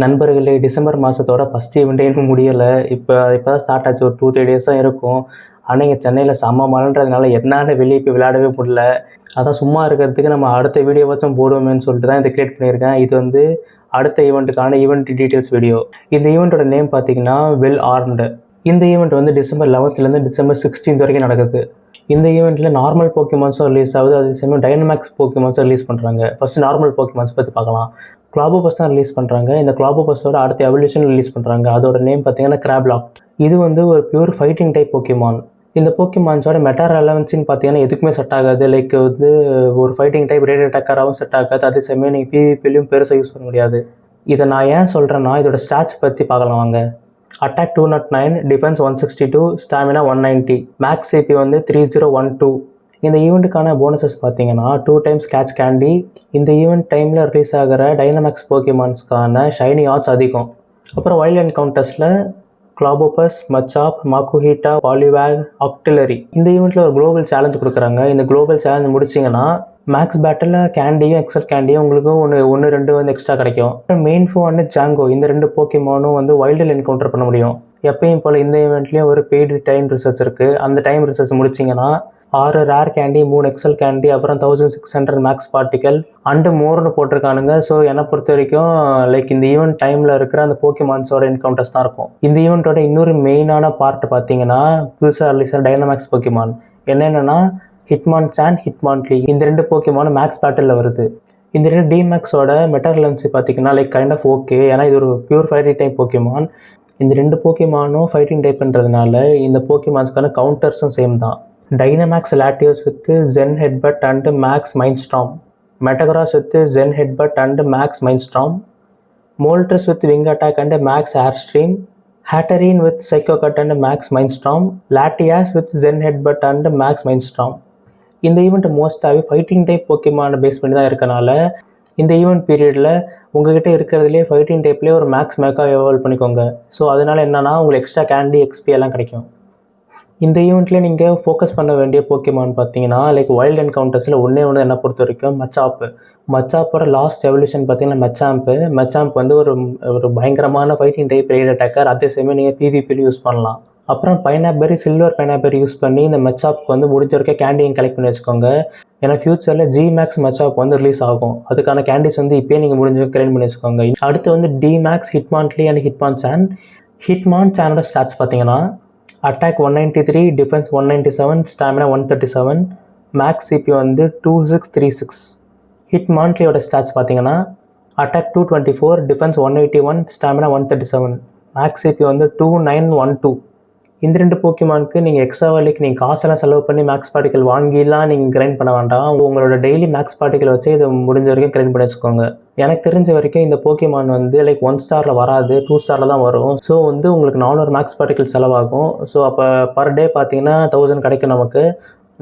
நண்பர்களே, டிசம்பர் மாதத்தோட ஃபஸ்ட் ஈவெண்ட்டே இன்னும் முடியலை. இப்போ தான் ஸ்டார்ட் ஆச்சு. ஒரு 2-3 டேஸ் தான் இருக்கும். ஆனால் இங்கே சென்னையில் செம்ம மழைன்றதுனால என்னால் வெளியே போய் விளையாடவே முடியல. அதான் சும்மா இருக்கிறதுக்கு நம்ம அடுத்த வீடியோவாச்சும் போடுவோமேன்னு சொல்லிட்டு தான் இதை கிரியேட் பண்ணியிருக்கேன். இது வந்து அடுத்த ஈவெண்ட்டுக்கான ஈவெண்ட் டீட்டெயில்ஸ் வீடியோ. இந்த ஈவெண்ட்டோட நேம் பார்த்தீங்கன்னா வெல் ஆர்ம்டு. இந்த ஈவெண்ட் வந்து டிசம்பர் 11லேருந்து டிசம்பர் 16 வரைக்கும் நடக்குது. இந்த ஈவெண்ட்டில் நார்மல் போக்கிமான்ஸும் ரிலீஸ் ஆகுது. அதே சமயம் டைனமேக்ஸ் போக்கிமான்ஸும் ரிலீஸ் பண்ணுறாங்க. ஃபஸ்ட்டு நார்மல் போக்கிமான்ஸ் பற்றி பார்க்கலாம். கிளாபோபஸ் தான் ரிலீஸ் பண்ணுறாங்க. இந்த கிளாபோபஸோட அடுத்த எவல்யூஷன் ரிலீஸ் பண்ணுறாங்க. அதோட நேம் பார்த்தீங்கன்னா கிராப்லாக். இது வந்து ஒரு பியூர் ஃபைட்டிங் டைப் போக்கிமான். இந்த போக்கிமான்ஸோட மெட்டா ரெலவன்ஸின்னு பார்த்தீங்கன்னா எதுக்குமே செட் ஆகாது. லைக் வந்து ஒரு ஃபைட்டிங் டைப் ரேடியோ அட்டாக்கராகவும் செட் ஆகாது. அதே சமயம் நீங்கள் பிவிபிலையும் பெருசாக யூஸ் பண்ண முடியாது. இதை நான் ஏன் சொல்கிறேன்னா இதோட ஸ்டாட்ஸ் பற்றி பார்க்கலாம் வாங்க. Attack 209, defence 162, stamina 190, max CP வந்து 3012. இந்த ஈவெண்ட்டுக்கான போனஸஸ் பார்த்தீங்கன்னா 2 டைம்ஸ் கேட்ச் கேண்டி. இந்த ஈவெண்ட் டைமில் ரிலீஸ் ஆகிற டைனமேக்ஸ் போக்கிமான்ஸ்க்கான ஷைனி ஆட்ஸ் அதிகம். அப்புறம் வைல்ட் என்கவுண்டர்ஸில் கிளாபோபஸ், மச்சாப், மாக்குஹீட்டா, பாலிவேக், ஆக்டிலரி. இந்த ஈவெண்ட்டில் ஒரு குளோபல் சேலஞ்ச் கொடுக்குறாங்க. இந்த குளோபல் சேலஞ்ச் முடிச்சிங்கன்னா மேக்ஸ் பேட்டில் கேண்டியும் எக்ஸல் கேண்டியும் உங்களுக்கு ஒன்று 2 வந்து எக்ஸ்ட்ரா கிடைக்கும். மெயின் ஃபோ அண்ட் ஜாங்கோ இந்த 2 போக்கிமானும் வந்து வைல்டில் என்கவுண்டர் பண்ண முடியும். எப்பயும் போல் இந்த ஈவெண்ட்லேயும் ஒரு பெய்டு டைம் ரிசர்ச் இருக்குது. அந்த டைம் ரிசர்ச் முடிச்சிங்கன்னா 6 ரேர் கேண்டி, 3 எக்ஸல் கேண்டி, அப்புறம் 1600 மேக்ஸ் பார்ட்டிக்கல் அண்டு மோர்னு போட்டிருக்கானுங்க. ஸோ என்னை பொறுத்த வரைக்கும் லைக் இந்த ஈவெண்ட் டைமில் இருக்கிற அந்த போக்கிமான்ஸோட என்கவுண்டர்ஸ் தான் இருக்கும். இந்த ஈவெண்ட்டோட இன்னொரு மெயினான பார்ட் பார்த்தீங்கன்னா புதுசாக ரிலீஸ் டைனமேக்ஸ் போக்கிமான். என்னென்னா ஹிட்மான்சான், ஹிட்மான்ட்லி இந்த 2 போக்கிமானும் மேக்ஸ் பேட்டிலில் வருது. இந்த 2 டிமேக்ஸோட மெட்டர்லன்ஸு பார்த்தீங்கன்னா லைக் கைண்ட் ஆஃப் ஓகே. ஏன்னா இது ஒரு பியூர் ஃபைட்டிங் டைப் போக்கிமான். இந்த 2 போக்கிமானும் ஃபைட்டிங் டைப்ன்றதுனால இந்த போக்கிமான்ஸ்க்கான கவுண்டர்ஸும் சேம் தான். Dynamax Latios with zen headbutt and max mindstorm, Metagross with zen headbutt and max mindstorm, Moltres with wing attack and max airstream, Hatterene with psycho cut and max mindstorm, Latias with zen headbutt and max mindstorm. இந்த event மோஸ்ட்டாகவே fighting type போக்கிமான base பண்ணி தான் இருக்கனால இந்த event பீரியடில் உங்கள்கிட்ட இருக்கிறதுலே ஃபைட்டிங் டைப்லேயே ஒரு மேக்ஸ் மேக்கா எவால்வ் பண்ணிக்கோங்க. ஸோ அதனால் என்னென்னா உங்களுக்கு எக்ஸ்ட்ரா கேண்டி, எக்ஸ்பி எல்லாம் கிடைக்கும். இந்த ஈவெண்ட்டில் நீங்கள் ஃபோக்கஸ் பண்ண வேண்டிய போக்கிமான் பார்த்தீங்கன்னா லைக் வைல்ட் என்கவுண்டர்ஸில் ஒன்று என்னை பொறுத்த வரைக்கும் மச்சாப்பு. மச்சாப்போட லாஸ்ட் எவல்யூஷன் பார்த்தீங்கன்னா மெச்சாம்ப் வந்து ஒரு பயங்கரமான ஃபைட்டிங் டைப் ரேட் அட்டாக்கர். அதே சமயம் நீங்கள் பிவிபியில் யூஸ் பண்ணலாம். அப்புறம் பைனாபெரி, சில்வர் பைனாபெரி யூஸ் பண்ணி இந்த மெச்சாப்க்கு வந்து முடிஞ்ச வரைக்கும் கேண்டியும் கலெக்ட் பண்ணி வச்சுக்கோங்க. ஏன்னா ஃபியூச்சரில் ஜிமேக்ஸ் மெச்சாப் வந்து ரிலீஸ் ஆகும். அதுக்கான கேண்டிஸ் வந்து இப்போயே நீங்கள் முடிஞ்ச வரைக்கும் கிளைம் பண்ணி வச்சுக்கோங்க. அடுத்து வந்து டிமேக்ஸ், ஹிட்மான்ட்லி அண்ட் ஹிட்மான்சான். ஹிட்மான்சானோட ஸ்டாட்ஸ் பார்த்தீங்கன்னா attack 193, defence 197, stamina 137, max CP வந்து 2636. ஹிட்மான்ட்லியோட ஸ்டாட்ஸ் பார்த்தீங்கன்னா attack 224, defence 181, stamina 137, max CP வந்து 2912. இந்த 2 போக்கிமானுக்கு நீங்கள் எக்ஸ்ட்ரா வேலைக்கு நீங்கள் காசெல்லாம் செலவு பண்ணி மேக்ஸ் பார்ட்டிக்கல் வாங்கிலாம் நீங்கள் கிரைண்ட் பண்ண வேண்டாம். உங்களோட டெய்லி மேக்ஸ் பார்ட்டிக்கல் வச்சு இதை முடிஞ்ச வரைக்கும் கிரைண்ட் பண்ணி வச்சுக்கோங்க. எனக்கு தெரிஞ்ச வரைக்கும் இந்த போக்கிமான் வந்து லைக் 1 ஸ்டாரில் வராது, 2 ஸ்டாரில் தான் வரும். ஸோ வந்து உங்களுக்கு 400 மேக்ஸ் பார்ட்டிக்கல் செலவாகும். ஸோ அப்போ பர் டே பார்த்தீங்கன்னா 1000 கிடைக்கும் நமக்கு.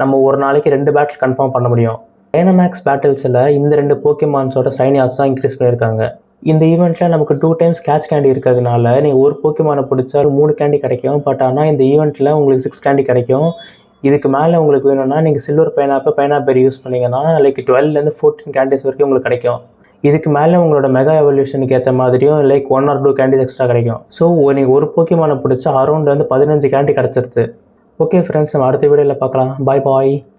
நம்ம ஒரு நாளைக்கு 2 பேட்டில் கன்ஃபார்ம் பண்ண முடியும். டைனமேக்ஸ் பேட்டில்ஸில் இந்த 2 போக்கிமான்ஸோட சைனியாஸ் தான் இன்க்ரீஸ் பண்ணியிருக்காங்க. இந்த ஈவெண்ட்டில் நமக்கு 2 டைம்ஸ் கேட்ச் கேண்டி இருக்கிறதுனால நீங்கள் ஒரு போக்கிமானை பிடிச்சா 3 கேண்டி கிடைக்கும். பட் ஆனால் இந்த ஈவெண்ட்டில் உங்களுக்கு 6 கேண்டி கிடைக்கும். இதுக்கு மேலே உங்களுக்கு வேணும்னா நீங்கள் சில்வர் பைனாபெரி யூஸ் பண்ணிங்கன்னா லைக் 12லேருந்து 14 கேண்டிஸ் வரைக்கும் உங்களுக்கு கிடைக்கும். இதுக்கு மேலே உங்களோட மெகா எவல்யூஷனுக்கு ஏற்ற மாதிரியும் லைக் 1 or 2 கேண்டிஸ் எக்ஸ்ட்ரா கிடைக்கும். ஸோ நீங்கள் ஒரு போக்கிமானை பிடிச்சா அரௌண்ட் வந்து 15 கேண்டி கிடச்சிருது. ஓகே ஃப்ரெண்ட்ஸ், நம்ம அடுத்த வீடியோவில் பார்க்கலாம். பாய்.